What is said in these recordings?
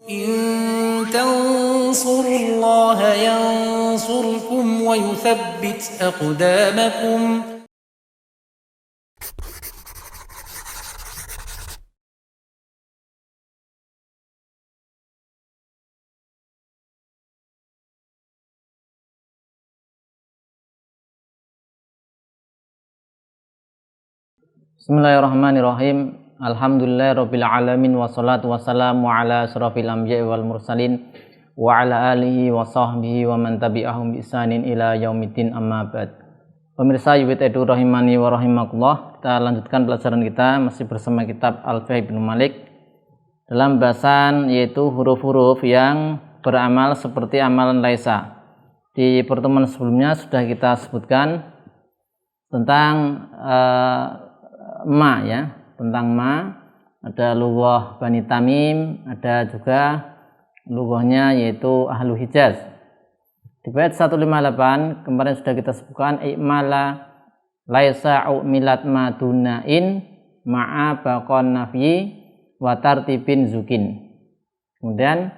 إن تنصروا الله ينصركم ويثبت أقدامكم. Bismillahirrahmanirrahim. Alhamdulillahirabbil alamin wassalatu wassalamu ala asyrafil anbiya'i wal mursalin wa ala alihi wa sahbihi wa man tabi'ahum bi ihsanin ila yaumiddin, amma ba'd. Pemirsa Yubit Edu rahimani wa rahimakumullah, kita lanjutkan pelajaran kita masih bersama kitab Alfiyah Ibnu Malik dalam bahasan yaitu huruf-huruf yang beramal seperti amalan laisa. Di pertemuan sebelumnya sudah kita sebutkan tentang ma, ya, tentang ma. Ada lughah Bani Tamim, ada juga lughahnya yaitu Ahlu Hijaz. Di bait 158 kemarin sudah kita sebutkan i'mala laisa u'milat ma dunain ma'a baqon nafyi wa tartibin zukin. Kemudian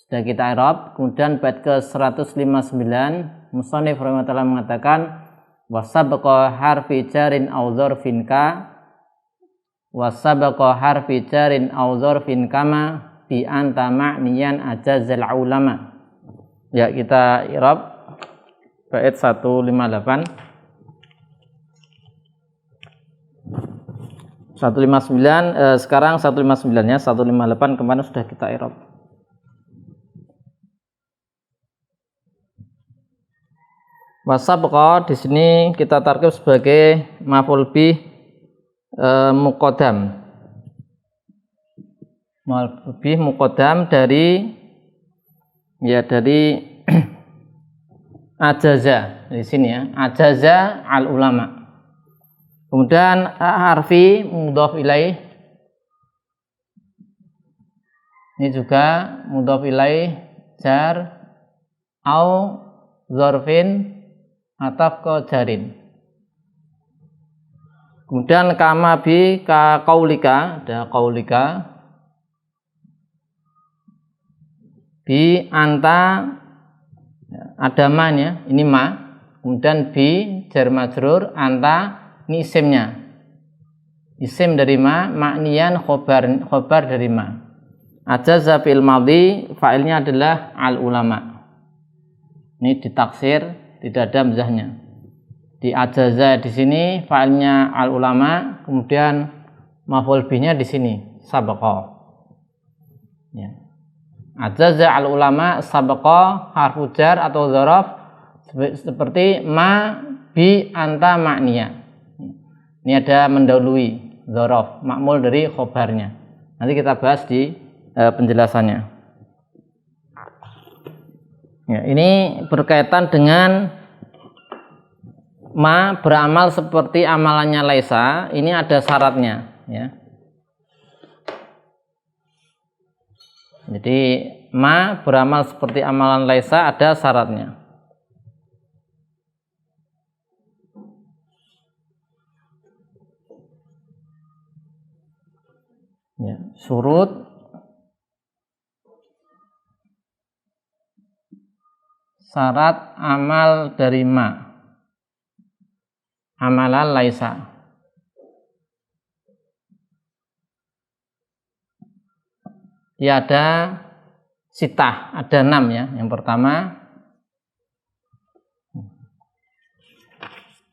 sudah kita i'rab. Kemudian bait ke 159 musannif rahimahullah mengatakan wasabqa harfi jarin aw dzarfin ka wasabqa harfi jarin aw dzarfin kama bi anta ma'niyan ajazal ulama. Ya, kita i'rab bait 159. 159 sekarang 159 ya, 158 kemarin sudah kita i'rab. Wasabqa di sini kita tarkib sebagai maf'ul bih muqaddam. Maf'ul bih muqaddam dari ajaza di sini ya, ajaza al ulama. Kemudian harfi mudhaf ilaih, ini juga mudhaf ilaih jar au dzarfin ataf ke jarin. Kemudian kama bi ka qaulika, ada qaulika, bi anta ada ma ya, ini ma. Kemudian bi jar majrur, anta ini isimnya, isim dari ma, maknian khobar dari ma. Ajaza fil madhi, fa'ilnya adalah al ulama. Ini ditaksir, tidak ada hamzahnya. Di ajaza di sini fa'ilnya al ulama, kemudian maf'ul bihnya di sini sabqa. Ya. Ajaza al ulama sabqa harfu jar atau dzaraf seperti ma bi anta ma'niya. Ini ada mendahului dzaraf, makmul dari khobarnya. Nanti kita bahas di penjelasannya. Ya, ini berkaitan dengan ma beramal seperti amalannya laisa. Ini ada syaratnya, ya. Jadi ma beramal seperti amalan laisa ada syaratnya. Ya, surut syarat amal dari ma, amalan laisa. Ya, ada sitah, ada 6 ya. Yang pertama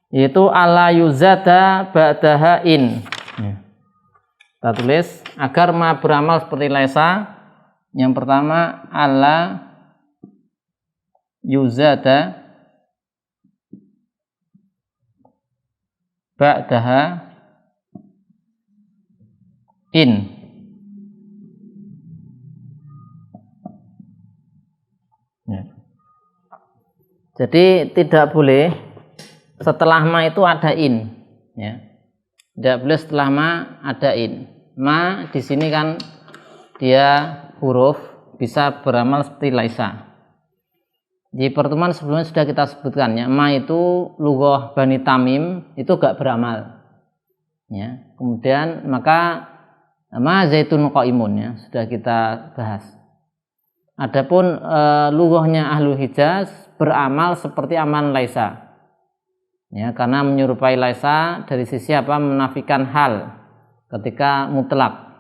yaitu ala yuzada ba'daha in. Ya. Kita tulis agar ma beramal seperti laisa. Yang pertama ala yuzada ba'daha in. Ya. Jadi tidak boleh setelah ma itu ada in, ya. Tidak boleh setelah ma ada in. Ma di sini kan dia huruf bisa beramal seperti laisa. Di pertemuan sebelumnya sudah kita sebutkan ya, ma itu lughah Bani Tamim itu gak beramal. Ya, kemudian maka ma zaitun qaimun ya, sudah kita bahas. Adapun lughahnya ahlu Hijaz beramal seperti amalan laisa. Ya, karena menyerupai laisa dari sisi apa? Menafikan hal ketika mutlak.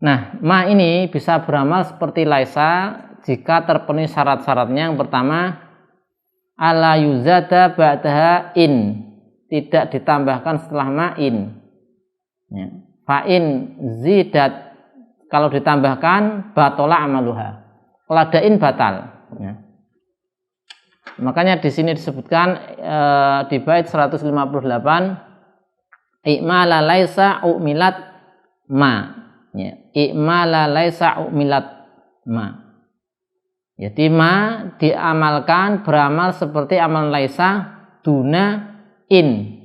Nah, ma ini bisa beramal seperti laisa jika terpenuhi syarat-syaratnya. Yang pertama, ala yuzada ba'daha in, tidak ditambahkan setelah ma'in. Ya. Fa'in zidat, kalau ditambahkan batola amaluha, kalau ada in batal. Ya. Makanya di sini disebutkan di bait 158, i'mala laisa u'milat ma. Ya. I'mala laisa u'milat ma. Jadi ma diamalkan, beramal seperti amal laisa duna in.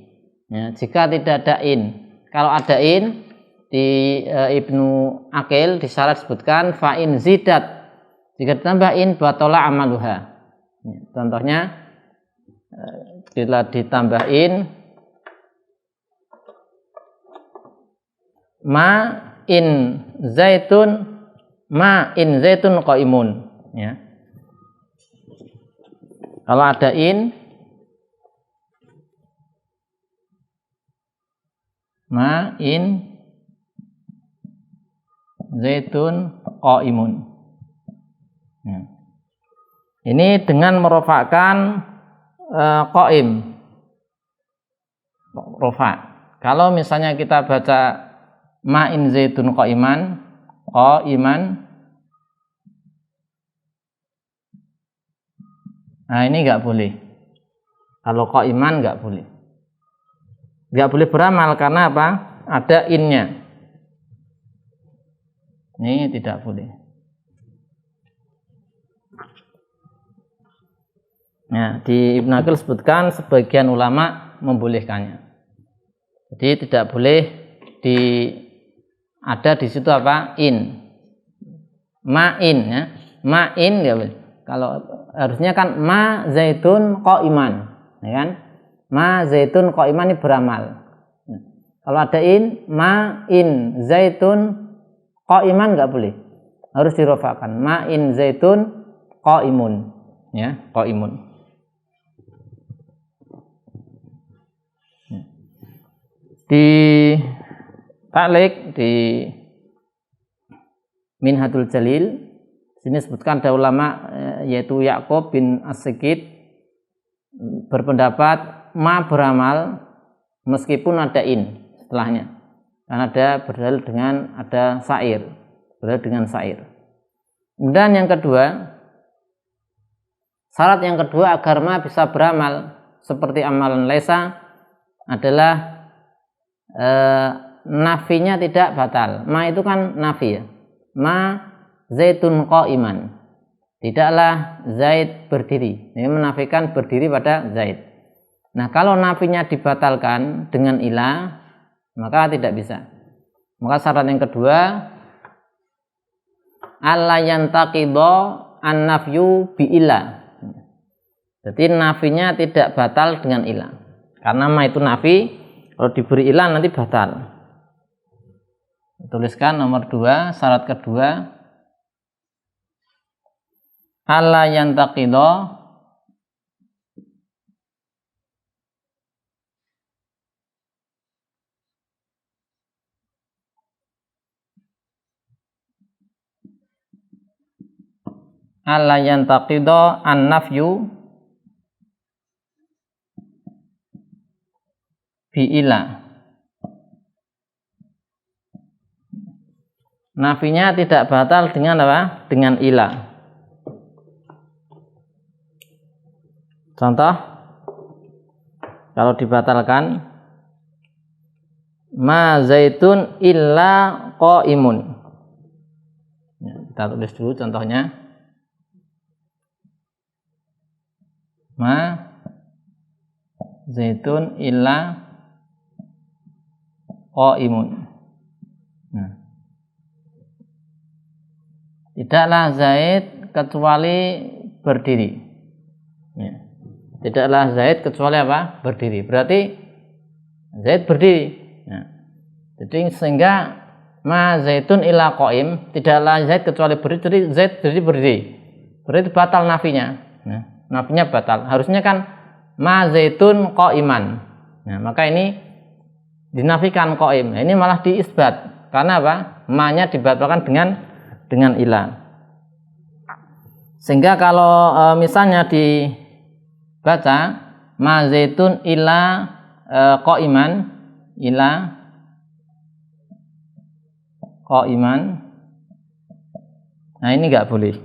Ya, jika tidak ada in. Kalau ada in, di Ibnu Aqil di syarat disebutkan fa'in zidat, jika ditambah in batola amaluha. Ya, contohnya bila ditambah in ma in zaitun qaimun. Ya. Kalau ada in ma in zaitun qaimun. Ya. Ini dengan merofakkan qaim, rofa. Kalau misalnya kita baca ma in zaitun qaiman, nah ini nggak boleh. Kalau qaiman nggak boleh. Nggak boleh beramal karena apa? Ada innya. Ini tidak boleh. Nah, di Ibnu Aqil sebutkan sebagian ulama membolehkannya. Jadi tidak boleh ada di situ apa? In. Ma'in ya. Ma'in ya boleh. Kalau harusnya kan ma zaitun qaiman, ya kan? Ma zaitun qaiman ini beramal. Kalau ada in, ma in zaitun qaiman enggak boleh. Harus dirofakan. Ma in zaitun qaimun. Ya, qaimun. Di Ta'liq di Minhatul Jalil sini sebutkan ada ulama yaitu Ya'qub bin As-Sikit berpendapat ma beramal meskipun ada in setelahnya, karena ada berdalil dengan ada sa'ir, berdalil dengan sa'ir. Dan yang kedua, syarat yang kedua agar ma bisa beramal seperti amalan laisa adalah nafinya tidak batal. Ma itu kan nafi ya. Ma zaitun qaiman, tidaklah Zaid berdiri. Ini menafikan berdiri pada Zaid. Nah, kalau nafinya dibatalkan dengan ilah, maka tidak bisa. Maka syarat yang kedua, alla yantaqidha an-nafyu bi ilah. Jadi nafinya tidak batal dengan ilah. Karena ma itu nafi, kalau diberi ilah nanti batal. Tuliskan nomor 2, syarat kedua, alla yantaqidha an-nafyu bi ilah. Nafinya tidak batal dengan apa? Dengan ilah. Contoh, kalau dibatalkan, ma zaitun illa qaimun. Ya, kita tulis dulu contohnya. Ma zaitun illa qaimun. Nah. Tidaklah Zaid kecuali berdiri. Ya. Tidaklah Zaid kecuali apa? Berdiri. Berarti Zaid berdiri. Ya. Jadi sehingga ma zaitun illa qaim, tidaklah Zaid kecuali berdiri, jadi Zaid berdiri. Berarti batal nafinya. Nah, nafinya batal. Harusnya kan ma zaitun qaiman. Nah, maka ini dinafikan qaim. Nah, ini malah diisbat. Karena apa? Ma-nya dibatalkan dengan ila. Sehingga kalau misalnya dibaca ma zaitun illa qaiman, ila qaiman. Nah, ini enggak boleh.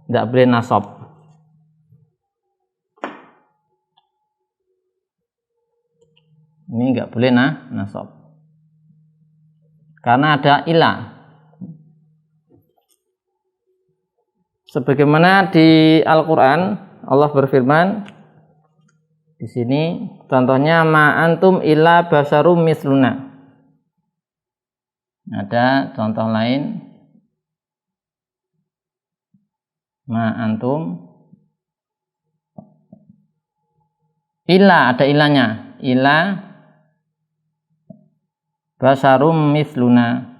Enggak boleh nasab. Ini enggak boleh nasab. Karena ada ila. Sebagaimana di Al-Qur'an Allah berfirman di sini contohnya ma antum illa basyarum misluna. Ada contoh lain ma antum illa, ada ilanya, illa basyarum misluna.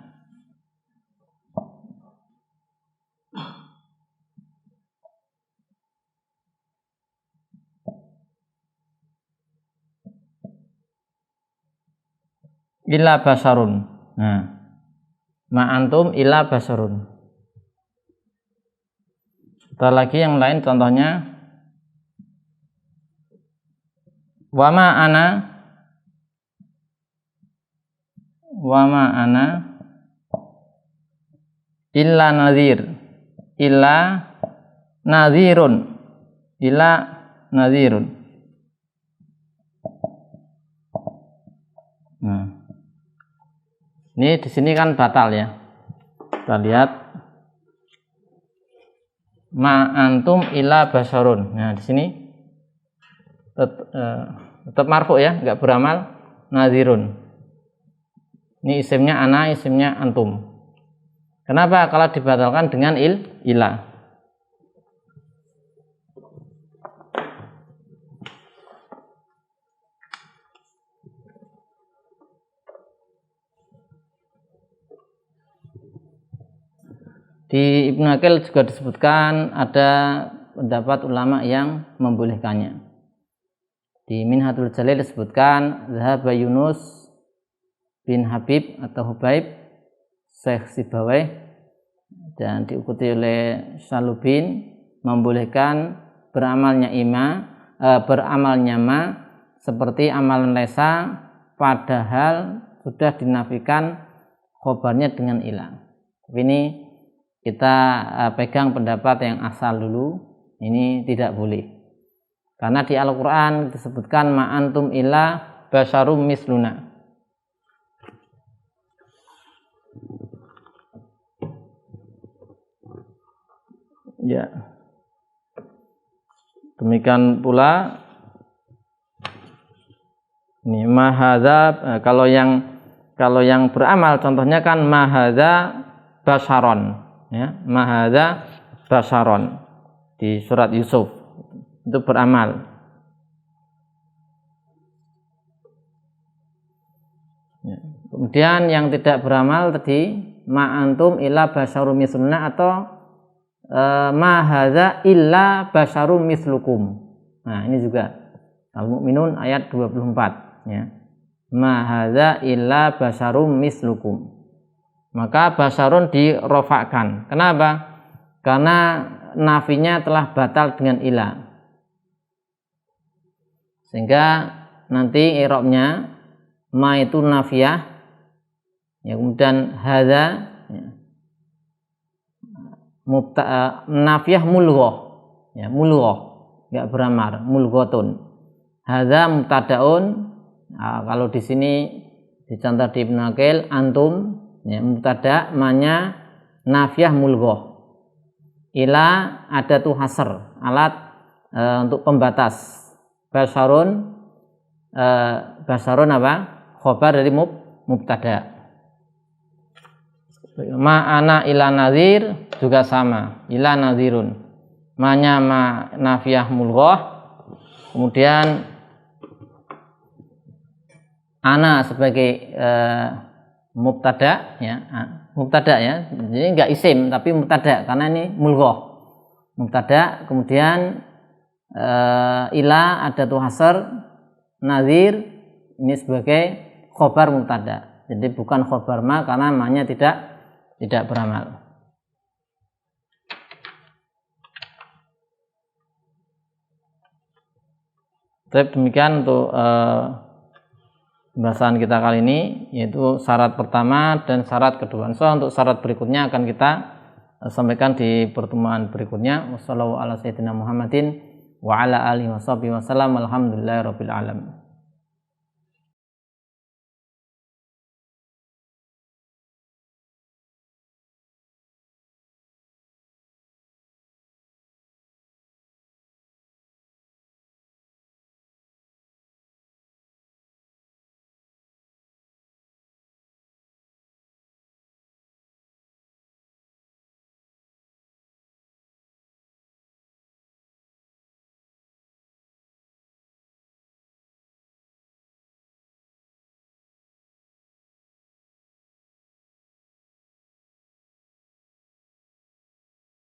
Illa basarun. Nah, ma antum illa basarun. Kita lagi yang lain contohnya wa ma ana illa nadhir, illa nadhirun, illa nadhirun. Nah, ini di sini kan batal ya. Kita lihat ma antum illa basharun. Nah, di sini tetap marfu ya, enggak beramal nadhirun. Ini isimnya ana, isimnya antum. Kenapa? Kalau dibatalkan dengan ila. Di Ibnu Aqil juga disebutkan ada pendapat ulama yang membolehkannya. Di Minhatul Jalil disebutkan Zahaba Yunus bin Habib atau Hubaib Syekh Sibawai dan diikuti oleh Syalubin membolehkan beramalnya ma seperti amalan lesa padahal sudah dinafikan khobarnya dengan ila. Tapi ini kita pegang pendapat yang asal dulu, ini tidak boleh. Karena di Al-Qur'an disebutkan ma antum illa basyarum misluna. Ya. Demikian pula ini mahadza, kalau yang beramal contohnya kan mahadza basyaron. Ya, mahadza basyaron di surat Yusuf itu beramal. Ya. Kemudian yang tidak beramal tadi ma antum illa basyarum misluna atau ma hadza illa basyarum mislukum. Nah, ini juga Al-Mu'minun ayat 24 ya. Ma hadza illa basyarum mislukum. Maka basyarun dirofakkan. Kenapa? Karena nafinya telah batal dengan ila. Sehingga nanti i'rabnya ma itu nafiyah, ya, kemudian hadza ya, nafiyah mulghah, ya, mulghah, enggak beramar, mulghatun. Hadza mubtadaun. Nah, kalau di sini dicontoh di Ibnu Aqil antum ya, mubtada manya nafiyah mulghah. Ila adatu hasr, alat untuk pembatas. Basyarun apa? Khobar dari mubtada. Ma ana ila nadhir juga sama, ila nadhirun. Manya ma nafiyah mulghah. Kemudian ana sebagai mubtada ya. Mubtada ya. Jadi enggak isim tapi mubtada karena ini mulghah. Mubtada kemudian ila ada tuh hasr nazir ini sebagai khobar mubtada. Jadi bukan khobar ma karena ma-nya tidak beramal. Baik, demikian untuk pembahasan kita kali ini, yaitu syarat pertama dan syarat kedua. Insya Allah untuk syarat berikutnya akan kita sampaikan di pertemuan berikutnya. Wassalamualaikum warahmatullahi wabarakatuh. Wa ala alihi wasallam. Alhamdulillahirabbil alamin.